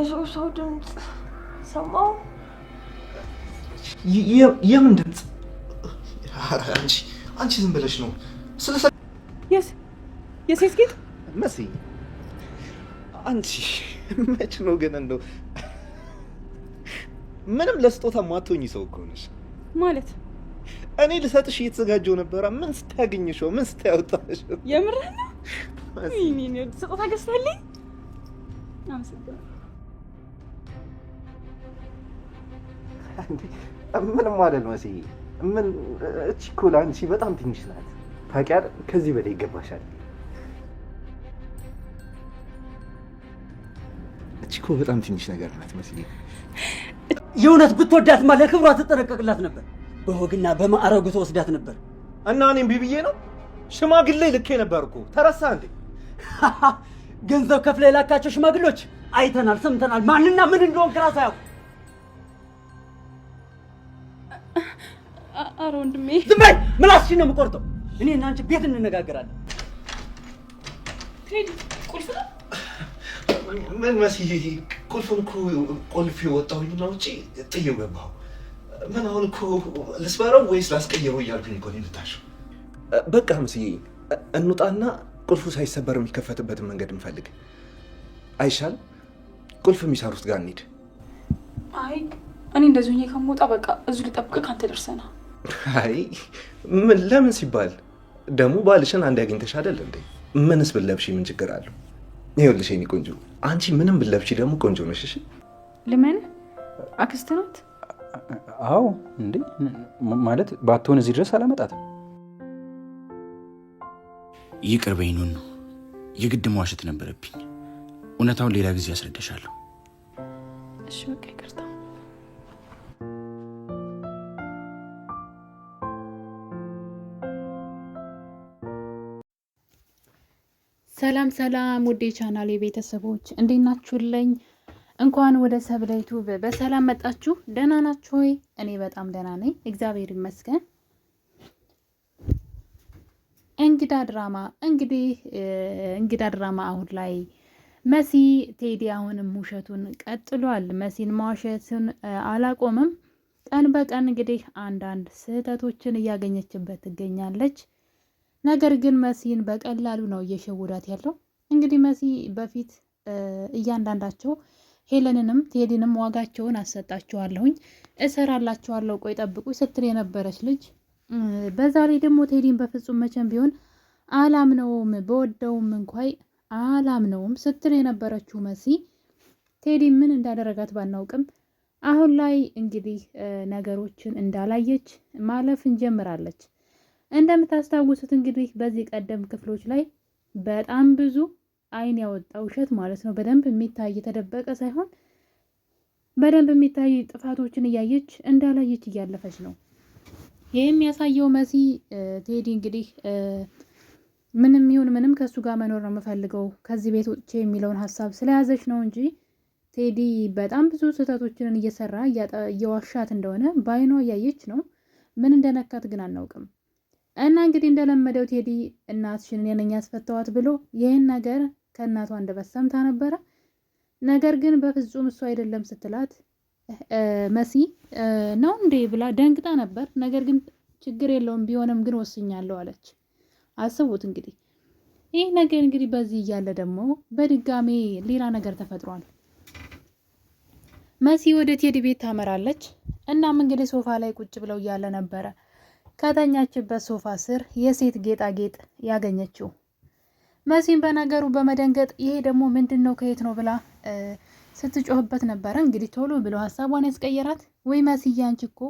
የሰው ድምፅ ሰማሁ። የምን ድምፅ? አንቺ ዝም ብለሽ ነው የሴት ጌጥ መሲ። አንቺ መች ነው ግን እንደው ምንም ለስጦታ ማትሆኚ ሰው እኮ ነሽ። ማለት እኔ ልሰጥሽ እየተዘጋጀው ነበረ። ምን ስታገኝሽው? ምን ስታያወጣሽ? የምርህ ነው? ይሄኔ ስጦታ ገዝተልኝ? አመሰግናለሁ። ምንም አይደል መሲ። ምን እቺ እኮ ለአንቺ በጣም ትንሽ ናት። ታውቂያለሽ፣ ከዚህ በላይ ይገባሻል። እቺ እኮ በጣም ትንሽ ነገር ናት መሲ። የእውነት ብትወዳትማ ለክብሯ ትጠነቀቅላት ነበር። በወግና በማዕረጉ ተወስዳት ነበር። እና እኔም ቢብዬ ነው ሽማግሌ ልኬ ነበር እኮ። ተረሳ እንዴ? ገንዘብ ከፍለ የላካቸው ሽማግሌዎች አይተናል፣ ሰምተናል። ማንና ምን እንደሆን ክራስ አያውቁ። ኧረ ወንድሜ ዝም በይ። ምላስሽን ነው የምቆርጠው። እኔ እና አንቺ ቤት እንነጋገራለን። ቴዲ ቁልፍ ነው? ምን መሲ፣ ቁልፉን እኮ ቆልፌ ወጣሁኝና ውጪ ጥዬው ገባሁ። ምን አሁን እኮ ልስበረው ወይስ ላስቀይረው እያልኩኝ እኮ ነው የምታሸው። በቃ መስዬ እንውጣና ቁልፉ ሳይሰበር የሚከፈትበትን መንገድ እንፈልግ አይሻል? ቁልፍ የሚሰሩት ጋር እንሂድ። አይ እኔ እንደዚህ ሆኜ ከመውጣ በቃ እዚሁ ልጠብቅህ፣ ካንተ ደርሰና። አይ ምን ለምን ሲባል ደግሞ ባልሽን አንድ ያገኝተሽ አይደል እንዴ? ምንስ ብለብሺ ምን ችግር አለው? ይኸውልሽ የኔ ቆንጆ፣ አንቺ ምንም ብለብሺ ደግሞ ቆንጆ ነሽ። እሺ ልመን አክስት ናት? አዎ እንዴ፣ ማለት ባትሆን እዚህ ድረስ አላመጣትም። ይቅር በይኝ ኑኑ፣ የግድ መዋሸት ነበረብኝ። እውነታውን ሌላ ጊዜ ያስረዳሻለሁ። እሺ በቃ ይቅርታ። ሰላም ሰላም፣ ውዴ ቻናል የቤተሰቦች እንዴት ናችሁልኝ? እንኳን ወደ ሰብለ ዩቲዩብ በሰላም መጣችሁ። ደህና ናችሁ ሆይ? እኔ በጣም ደህና ነኝ፣ እግዚአብሔር ይመስገን። እንግዳ ድራማ አሁን ላይ መሲ ቴዲ አሁንም ውሸቱን ቀጥሏል። መሲን ማዋሸቱን አላቆምም። ቀን በቀን እንግዲህ አንዳንድ ስህተቶችን እያገኘችበት ትገኛለች። ነገር ግን መሲን በቀላሉ ነው እየሸወዳት ያለው። እንግዲህ መሲ በፊት እያንዳንዳቸው ሄለንንም ቴዲንም ዋጋቸውን አሰጣቸዋለሁኝ፣ እሰራላቸዋለሁ፣ ቆይ ጠብቁ ስትል የነበረች ልጅ በዛ ላይ ደግሞ ቴዲን በፍጹም መቼም ቢሆን አላምነውም፣ በወደውም እንኳን አላምነውም ስትል የነበረችው መሲ ቴዲ ምን እንዳደረጋት ባናውቅም አሁን ላይ እንግዲህ ነገሮችን እንዳላየች ማለፍ እንጀምራለች። እንደምታስታውሱት እንግዲህ በዚህ ቀደም ክፍሎች ላይ በጣም ብዙ አይን ያወጣ ውሸት ማለት ነው፣ በደንብ የሚታይ የተደበቀ ሳይሆን በደንብ የሚታይ ጥፋቶችን እያየች እንዳላየች እያለፈች ነው። ይህ የሚያሳየው መሲ ቴዲ እንግዲህ ምንም ይሁን ምንም ከእሱ ጋር መኖር ነው የምፈልገው ከዚህ ቤት ውጭ የሚለውን ሀሳብ ስለያዘች ነው እንጂ ቴዲ በጣም ብዙ ስህተቶችን እየሰራ እየዋሻት እንደሆነ በአይኗ እያየች ነው። ምን እንደነካት ግን አናውቅም። እና እንግዲህ እንደለመደው ቴዲ እናትሽን እኔ ነኝ ያስፈታዋት ብሎ ይህን ነገር ከእናቷ አንደበት ሰምታ ነበረ። ነገር ግን በፍጹም እሱ አይደለም ስትላት መሲ ነው እንዴ ብላ ደንግጣ ነበር። ነገር ግን ችግር የለውም ቢሆንም ግን ወስኛለሁ አለች። አስቡት እንግዲህ ይህ ነገር እንግዲህ በዚህ እያለ ደግሞ በድጋሜ ሌላ ነገር ተፈጥሯል። መሲ ወደ ቴዲ ቤት ታመራለች። እናም እንግዲህ ሶፋ ላይ ቁጭ ብለው እያለ ነበረ ከተኛችበት ሶፋ ስር የሴት ጌጣጌጥ ያገኘችው። መሲን በነገሩ በመደንገጥ ይሄ ደግሞ ምንድን ነው ከየት ነው ብላ ስትጮህበት ነበረ። እንግዲህ ቶሎ ብሎ ሀሳቧን ያስቀየራት ወይ መስዬ አንቺ እኮ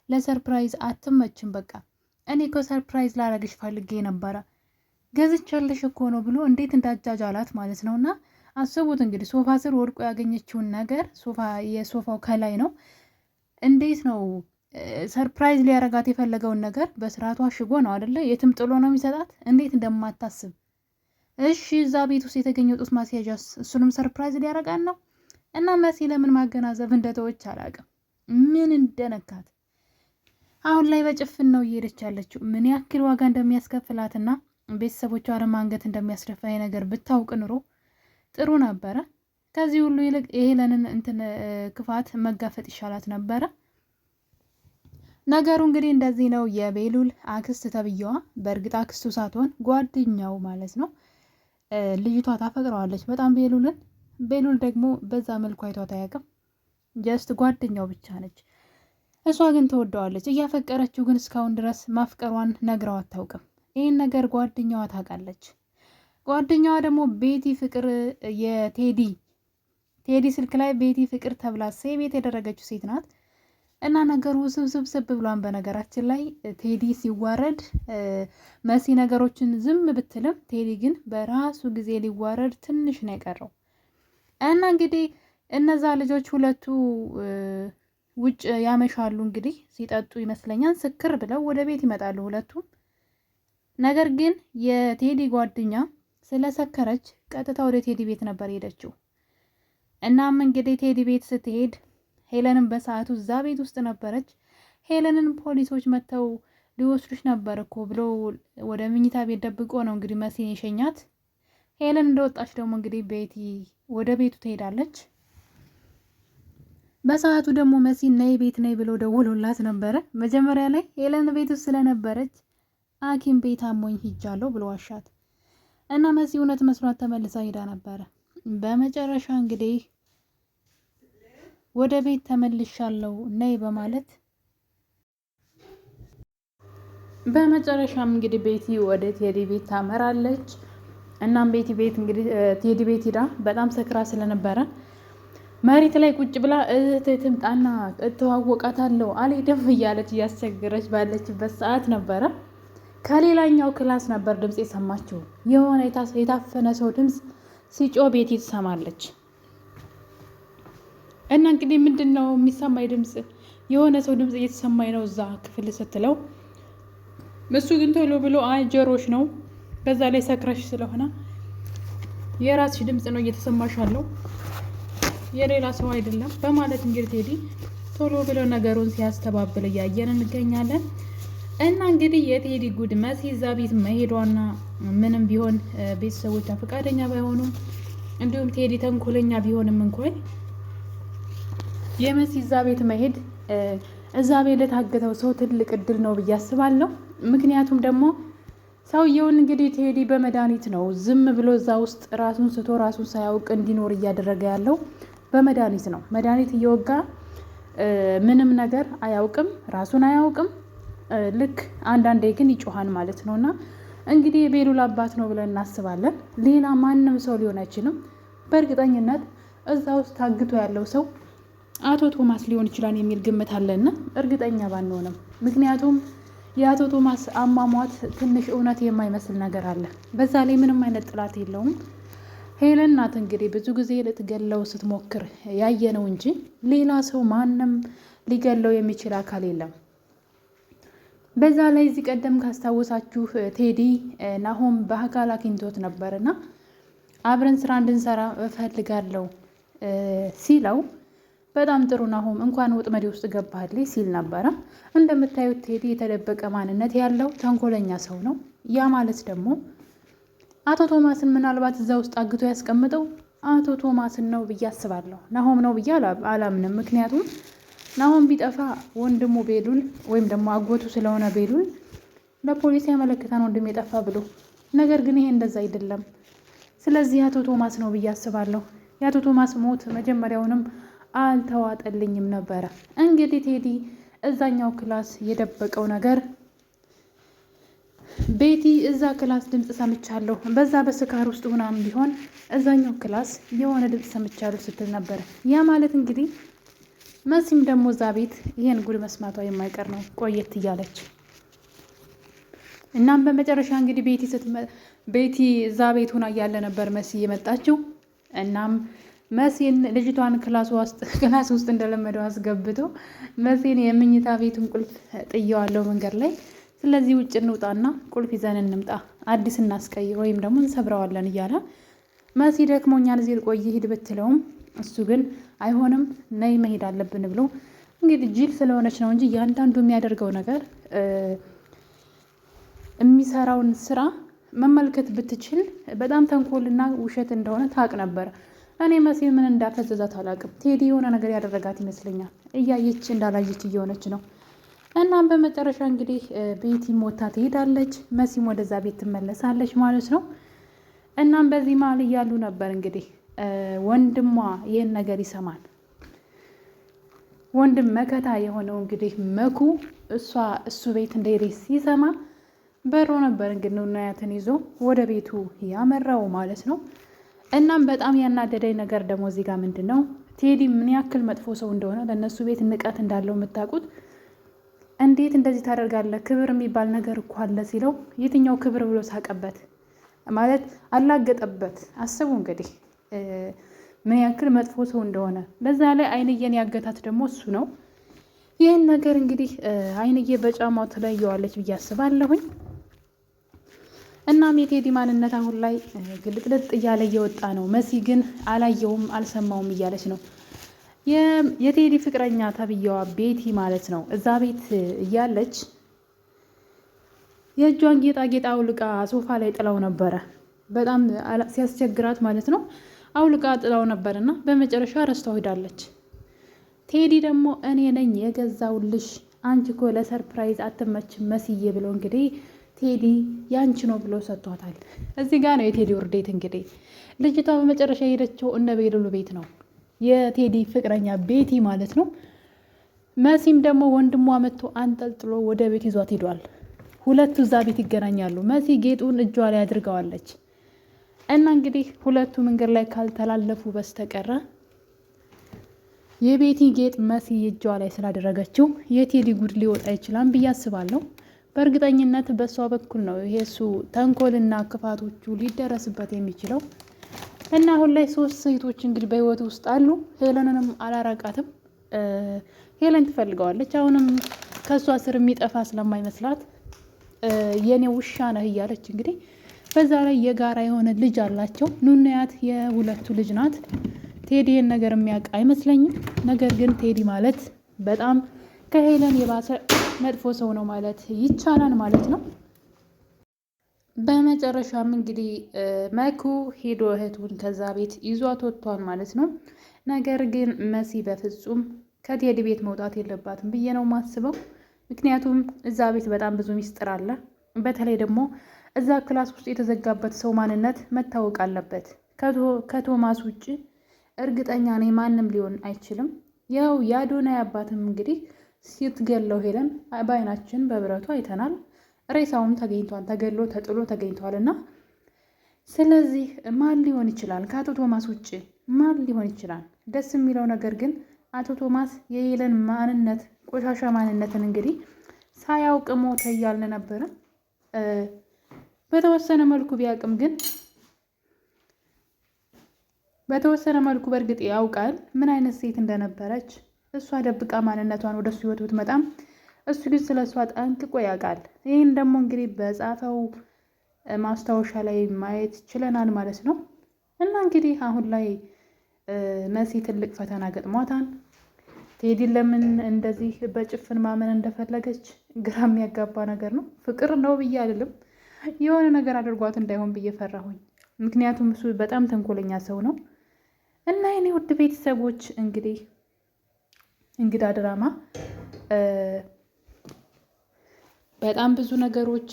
ለሰርፕራይዝ አትመችም፣ በቃ እኔ እኮ ሰርፕራይዝ ላረግሽ ፈልጌ ነበረ ገዝቻለሽ እኮ ነው ብሎ እንዴት እንዳጃጃላት ማለት ነውና አስቡት እንግዲህ ሶፋ ስር ወድቆ ያገኘችውን ነገር የሶፋው ከላይ ነው። እንዴት ነው ሰርፕራይዝ ሊያረጋት የፈለገውን ነገር በስርዓቱ አሽጎ ነው አይደለ? የትም ጥሎ ነው የሚሰጣት። እንዴት እንደማታስብ እሺ፣ እዛ ቤት ውስጥ የተገኘው ጡት ማስያዣስ እሱንም ሰርፕራይዝ ሊያረጋን ነው። እና መሲ ለምን ማገናዘብ እንደተወች አላውቅም፣ ምን እንደነካት። አሁን ላይ በጭፍን ነው እየሄደች ያለችው። ምን ያክል ዋጋ እንደሚያስከፍላትና ቤተሰቦቿንም አንገት እንደሚያስደፋ ነገር ብታውቅ ኑሮ ጥሩ ነበረ። ከዚህ ሁሉ ይልቅ የሄለንን ክፋት መጋፈጥ ይሻላት ነበረ። ነገሩ እንግዲህ እንደዚህ ነው። የቤሉል አክስት ተብዬዋ በእርግጥ አክስቱ ሳትሆን ጓደኛው ማለት ነው። ልጅቷ ታፈቅረዋለች በጣም ቤሉልን። ቤሉል ደግሞ በዛ መልኩ አይቷት አያውቅም። ጀስት ጓደኛው ብቻ ነች። እሷ ግን ትወደዋለች። እያፈቀረችው ግን እስካሁን ድረስ ማፍቀሯን ነግረው አታውቅም። ይህን ነገር ጓደኛዋ ታውቃለች። ጓደኛዋ ደግሞ ቤቲ ፍቅር ቴዲ ስልክ ላይ ቤቲ ፍቅር ተብላ ሴቤት ያደረገችው ሴት ናት። እና ነገሩ ስብስብ ብሏን። በነገራችን ላይ ቴዲ ሲዋረድ መሲ ነገሮችን ዝም ብትልም ቴዲ ግን በራሱ ጊዜ ሊዋረድ ትንሽ ነው የቀረው። እና እንግዲህ እነዛ ልጆች ሁለቱ ውጭ ያመሻሉ። እንግዲህ ሲጠጡ ይመስለኛል ስክር ብለው ወደ ቤት ይመጣሉ ሁለቱም። ነገር ግን የቴዲ ጓደኛ ስለሰከረች ቀጥታ ወደ ቴዲ ቤት ነበር ሄደችው። እናም እንግዲህ ቴዲ ቤት ስትሄድ ሄለንን በሰዓቱ እዛ ቤት ውስጥ ነበረች። ሄለንን ፖሊሶች መጥተው ሊወስዱሽ ነበር እኮ ብሎ ወደ መኝታ ቤት ደብቆ ነው እንግዲህ መሲን የሸኛት። ሄለን እንደወጣች ደግሞ እንግዲህ ቤቲ ወደ ቤቱ ትሄዳለች። በሰዓቱ ደግሞ መሲን ነይ ቤት ነይ ብሎ ደውሎላት ነበረ። መጀመሪያ ላይ ሄለን ቤት ውስጥ ስለነበረች ሐኪም ቤት አሞኝ ሂጃለሁ ብሎ ዋሻት እና መሲ እውነት መስሏት ተመልሳ ሄዳ ነበረ። በመጨረሻ እንግዲህ ወደ ቤት ተመልሻለሁ ነይ በማለት በመጨረሻም እንግዲህ ቤቲ ወደ ቴዲ ቤት ታመራለች። እናም ቤቲ ቤት እንግዲህ ቴዲ ቤት ሄዳ በጣም ሰክራ ስለነበረ መሬት ላይ ቁጭ ብላ እህቴ ትምጣና እተዋወቃታለሁ አልሄድም እያለች እያስቸገረች ባለችበት ሰዓት ነበረ ከሌላኛው ክላስ ነበር ድምጽ የሰማችው። የሆነ የታፈነ ሰው ድምጽ ሲጮ ቤቲ ትሰማለች። እና እንግዲህ ምንድነው የሚሰማኝ ድምጽ? የሆነ ሰው ድምጽ እየተሰማኝ ነው እዛ ክፍል ስትለው፣ እሱ ግን ቶሎ ብሎ አይ ጆሮሽ ነው፣ በዛ ላይ ሰክረሽ ስለሆነ የራስሽ ድምጽ ነው እየተሰማሽ ያለው የሌላ ሰው አይደለም በማለት እንግዲህ ቴዲ ቶሎ ብሎ ነገሩን ሲያስተባብል እያየን እንገኛለን። እና እንግዲህ የቴዲ ጉድ መሲ እዛ ቤት መሄዷና ምንም ቢሆን ቤተሰቦቿ ፈቃደኛ ባይሆኑም እንዲሁም ቴዲ ተንኮለኛ ቢሆንም እንኳን የመሲ እዛ ቤት መሄድ እዛ ቤት ለታገተው ሰው ትልቅ እድል ነው ብዬ አስባለሁ። ምክንያቱም ደግሞ ሰውየውን እንግዲህ ቴዲ በመድኃኒት ነው ዝም ብሎ እዛ ውስጥ ራሱን ስቶ ራሱን ሳያውቅ እንዲኖር እያደረገ ያለው በመድኃኒት ነው። መድኃኒት እየወጋ ምንም ነገር አያውቅም፣ ራሱን አያውቅም። ልክ አንዳንዴ ግን ይጮሃል ማለት ነው። እና እንግዲህ የቤሉል አባት ነው ብለን እናስባለን። ሌላ ማንም ሰው ሊሆን አይችልም። በእርግጠኝነት እዛ ውስጥ ታግቶ ያለው ሰው አቶ ቶማስ ሊሆን ይችላል የሚል ግምት አለና እርግጠኛ ባንሆንም፣ ምክንያቱም የአቶ ቶማስ አሟሟት ትንሽ እውነት የማይመስል ነገር አለ። በዛ ላይ ምንም አይነት ጥላት የለውም። ሄለን ናት እንግዲህ ብዙ ጊዜ ልትገለው ስትሞክር ያየነው እንጂ ሌላ ሰው ማንም ሊገለው የሚችል አካል የለም። በዛ ላይ እዚህ ቀደም ካስታወሳችሁ ቴዲ ናሆም በአካል አግኝቶት ነበርና አብረን ስራ እንድንሰራ እፈልጋለሁ ሲለው በጣም ጥሩ ናሆም እንኳን ወጥመዴ ውስጥ ገባህልኝ ሲል ነበረ። እንደምታዩት ቴዲ የተደበቀ ማንነት ያለው ተንኮለኛ ሰው ነው። ያ ማለት ደግሞ አቶ ቶማስን ምናልባት እዛ ውስጥ አግቶ ያስቀምጠው አቶ ቶማስን ነው ብዬ አስባለሁ። ናሆም ነው ብዬ አላምንም። ምክንያቱም ናሆም ቢጠፋ ወንድሙ ቤሉል ወይም ደግሞ አጎቱ ስለሆነ ቤሉል ለፖሊስ ያመለክታን ወንድም የጠፋ ብሎ። ነገር ግን ይሄ እንደዛ አይደለም። ስለዚህ አቶ ቶማስ ነው ብዬ አስባለሁ። የአቶ ቶማስ ሞት መጀመሪያውንም አልተዋጠልኝም ነበረ። እንግዲህ ቴዲ እዛኛው ክላስ የደበቀው ነገር ቤቲ እዛ ክላስ ድምጽ ሰምቻለሁ፣ በዛ በስካር ውስጥ ምናምን ቢሆን እዛኛው ክላስ የሆነ ድምጽ ሰምቻለሁ ስትል ነበር። ያ ማለት እንግዲህ መሲም ደግሞ እዛ ቤት ይሄን ጉድ መስማቷ የማይቀር ነው ቆየት እያለች። እናም በመጨረሻ እንግዲህ ቤቲ እዛ ቤት ሆና እያለ ነበር መሲ የመጣችው። እናም መሲን ልጅቷን ክላስ ውስጥ እንደለመደው አስገብቶ መሲን የምኝታ ቤቱን ቁልፍ ጥየዋለሁ መንገድ ላይ፣ ስለዚህ ውጭ እንውጣና ቁልፍ ይዘን እንምጣ፣ አዲስ እናስቀይር ወይም ደግሞ እንሰብረዋለን እያለ መሲ ደክሞኛል እዚህ ልቆይ ሂድ ብትለውም እሱ ግን አይሆንም ነይ መሄድ አለብን ብሎ እንግዲህ ጅል ስለሆነች ነው እንጂ እያንዳንዱ የሚያደርገው ነገር የሚሰራውን ስራ መመልከት ብትችል በጣም ተንኮልና ውሸት እንደሆነ ታውቅ ነበር። እኔ መሲ ምን እንዳፈዘዛት አላውቅም። ቴዲ የሆነ ነገር ያደረጋት ይመስለኛል። እያየች እንዳላየች እየሆነች ነው። እናም በመጨረሻ እንግዲህ ቤቲም ወታ ትሄዳለች፣ መሲም ወደዛ ቤት ትመለሳለች ማለት ነው። እናም በዚህ መሀል እያሉ ነበር እንግዲህ ወንድሟ ይህን ነገር ይሰማል። ወንድም መከታ የሆነው እንግዲህ መኩ እሱ ቤት እንደሄደች ሲሰማ በሮ ነበር እንግዲህ ኑናያትን ይዞ ወደ ቤቱ ያመራው ማለት ነው። እናም በጣም ያናደደኝ ነገር ደግሞ እዚህ ጋር ምንድን ነው ቴዲ ምን ያክል መጥፎ ሰው እንደሆነ ለእነሱ ቤት ንቀት እንዳለው የምታውቁት። እንዴት እንደዚህ ታደርጋለህ? ክብር የሚባል ነገር እኮ አለ ሲለው የትኛው ክብር ብሎ ሳቀበት ማለት አላገጠበት። አስቡ እንግዲህ ምን ያክል መጥፎ ሰው እንደሆነ። በዛ ላይ አይንዬን ያገታት ደግሞ እሱ ነው። ይህን ነገር እንግዲህ አይንዬ በጫማው ትለየዋለች ብዬ አስባለሁኝ። እናም የቴዲ ማንነት አሁን ላይ ግልጥልጥ እያለ እየወጣ ነው። መሲ ግን አላየውም አልሰማውም እያለች ነው። የቴዲ ፍቅረኛ ተብዬዋ ቤቲ ማለት ነው እዛ ቤት እያለች የእጇን ጌጣጌጥ አውልቃ ሶፋ ላይ ጥላው ነበረ። በጣም ሲያስቸግራት ማለት ነው አውልቃ ጥላው ነበርና በመጨረሻ ረስታው ሄዳለች። ቴዲ ደግሞ እኔ ነኝ የገዛውልሽ አንቺ እኮ ለሰርፕራይዝ አትመችም መስዬ ብሎ እንግዲህ ቴዲ ያንቺ ነው ብሎ ሰጥቷታል። እዚህ ጋር ነው የቴዲ ውርዴት። እንግዲህ ልጅቷ በመጨረሻ የሄደችው እነ ቤሉሉ ቤት ነው፣ የቴዲ ፍቅረኛ ቤቲ ማለት ነው። መሲም ደግሞ ወንድሟ መጥቶ አንጠልጥሎ ወደ ቤት ይዟት ሄዷል። ሁለቱ እዛ ቤት ይገናኛሉ። መሲ ጌጡን እጇ ላይ አድርገዋለች እና እንግዲህ ሁለቱ መንገድ ላይ ካልተላለፉ በስተቀረ የቤቲ ጌጥ መሲ እጇ ላይ ስላደረገችው የቴዲ ጉድ ሊወጣ ይችላል ብዬ አስባለሁ። በእርግጠኝነት በእሷ በኩል ነው ይሄ እሱ ተንኮልና ክፋቶቹ ሊደረስበት የሚችለው። እና አሁን ላይ 3 ሴቶች እንግዲህ በህይወት ውስጥ አሉ። ሄለንንም አላራቃትም። ሄለን ትፈልገዋለች። አሁንም ከእሷ ስር የሚጠፋ ስለማይመስላት የኔ ውሻ ነህ እያለች እንግዲህ በዛ ላይ የጋራ የሆነ ልጅ አላቸው። ኑናያት የሁለቱ ልጅ ናት። ቴዲን ነገር የሚያውቅ አይመስለኝም። ነገር ግን ቴዲ ማለት በጣም ከሄለን የባሰ መጥፎ ሰው ነው ማለት ይቻላል ማለት ነው። በመጨረሻም እንግዲህ መኩ ሄዶ እህቱን ከዛ ቤት ይዟት ወጥቷል ማለት ነው። ነገር ግን መሲ በፍጹም ከቴዲ ቤት መውጣት የለባትም ብዬ ነው የማስበው። ምክንያቱም እዛ ቤት በጣም ብዙ ሚስጥር አለ። በተለይ ደግሞ እዛ ክላስ ውስጥ የተዘጋበት ሰው ማንነት መታወቅ አለበት። ከቶማስ ውጭ እርግጠኛ ነኝ ማንም ሊሆን አይችልም። ያው የአዶናይ አባትም እንግዲህ ስትገለው ሄለን በአይናችን በብረቱ አይተናል። ሬሳውም ተገኝቷል፣ ተገሎ ተጥሎ ተገኝቷል። እና ስለዚህ ማን ሊሆን ይችላል? ከአቶ ቶማስ ውጭ ማን ሊሆን ይችላል? ደስ የሚለው ነገር ግን አቶ ቶማስ የሄለን ማንነት ቆሻሻ ማንነትን እንግዲህ ሳያውቅ ሞተ እያልን ነበረ። በተወሰነ መልኩ ቢያውቅም ግን በተወሰነ መልኩ በእርግጥ ያውቃል ምን አይነት ሴት እንደነበረች። እሷ ደብቃ ማንነቷን ወደሱ ህይወት ብትመጣም እሱ ግን ስለ እሷ ጠንቅቆ ያውቃል። ይህን ደግሞ እንግዲህ በጻፈው ማስታወሻ ላይ ማየት ችለናል ማለት ነው። እና እንግዲህ አሁን ላይ መሲ ትልቅ ፈተና ገጥሟታል። ቴዲን ለምን እንደዚህ በጭፍን ማመን እንደፈለገች ግራ የሚያጋባ ነገር ነው። ፍቅር ነው ብዬ አይደለም፣ የሆነ ነገር አድርጓት እንዳይሆን ብዬ ፈራሁኝ። ምክንያቱም እሱ በጣም ተንኮለኛ ሰው ነው። እና የኔ ውድ ቤተሰቦች እንግዲህ እንግዳ ድራማ በጣም ብዙ ነገሮች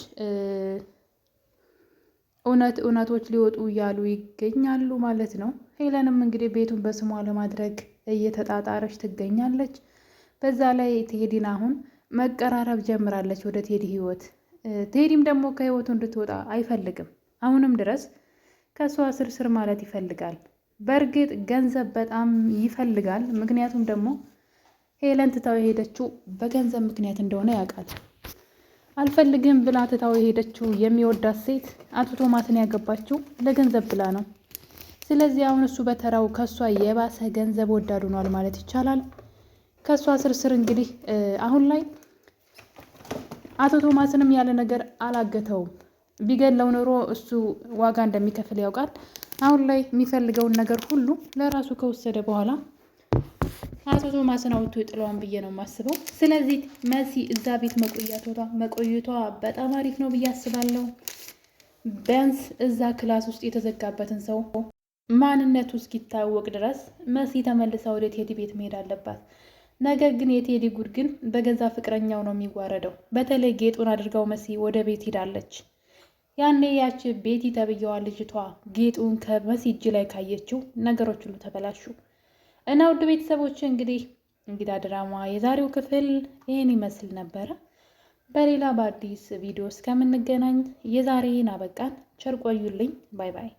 እውነቶች ሊወጡ እያሉ ይገኛሉ ማለት ነው። ሄለንም እንግዲህ ቤቱን በስሟ ለማድረግ እየተጣጣረች ትገኛለች። በዛ ላይ ቴዲን አሁን መቀራረብ ጀምራለች ወደ ቴዲ ህይወት። ቴዲም ደግሞ ከህይወቱ እንድትወጣ አይፈልግም። አሁንም ድረስ ከእሷ ስርስር ማለት ይፈልጋል። በእርግጥ ገንዘብ በጣም ይፈልጋል። ምክንያቱም ደግሞ ሄለን ትታው የሄደችው በገንዘብ ምክንያት እንደሆነ ያውቃል። አልፈልግም ብላ ትታው የሄደችው የሚወዳት ሴት አቶ ቶማስን ያገባችው ለገንዘብ ብላ ነው። ስለዚህ አሁን እሱ በተራው ከሷ የባሰ ገንዘብ ወዳድ ሆኗል ማለት ይቻላል። ከሷ ስርስር እንግዲህ አሁን ላይ አቶ ቶማስንም ያለ ነገር አላገተውም። ቢገለው ኖሮ እሱ ዋጋ እንደሚከፍል ያውቃል። አሁን ላይ የሚፈልገውን ነገር ሁሉ ለራሱ ከወሰደ በኋላ አቶ ቶማስን አውጥቶ ይጥለዋን ብዬ ነው የማስበው። ስለዚህ መሲ እዛ ቤት መቆየቷ በጣም አሪፍ ነው ብዬ አስባለሁ። ቢያንስ እዛ ክላስ ውስጥ የተዘጋበትን ሰው ማንነቱ እስኪታወቅ ድረስ መሲ ተመልሳ ወደ ቴዲ ቤት መሄድ አለባት። ነገር ግን የቴዲ ጉድ ግን በገዛ ፍቅረኛው ነው የሚዋረደው። በተለይ ጌጡን አድርጋው መሲ ወደ ቤት ሂዳለች። ያኔ ያች ቤቲ ተብየዋ ልጅቷ ጌጡን ከመሲ እጅ ላይ ካየችው ነገሮች ሁሉ ተበላሹ እና ውድ ቤተሰቦች እንግዲህ እንግዳ ድራማ የዛሬው ክፍል ይህን ይመስል ነበረ። በሌላ በአዲስ ቪዲዮ እስከምንገናኝ የዛሬን አበቃን። ቸር ቆዩልኝ። ባይ ባይ።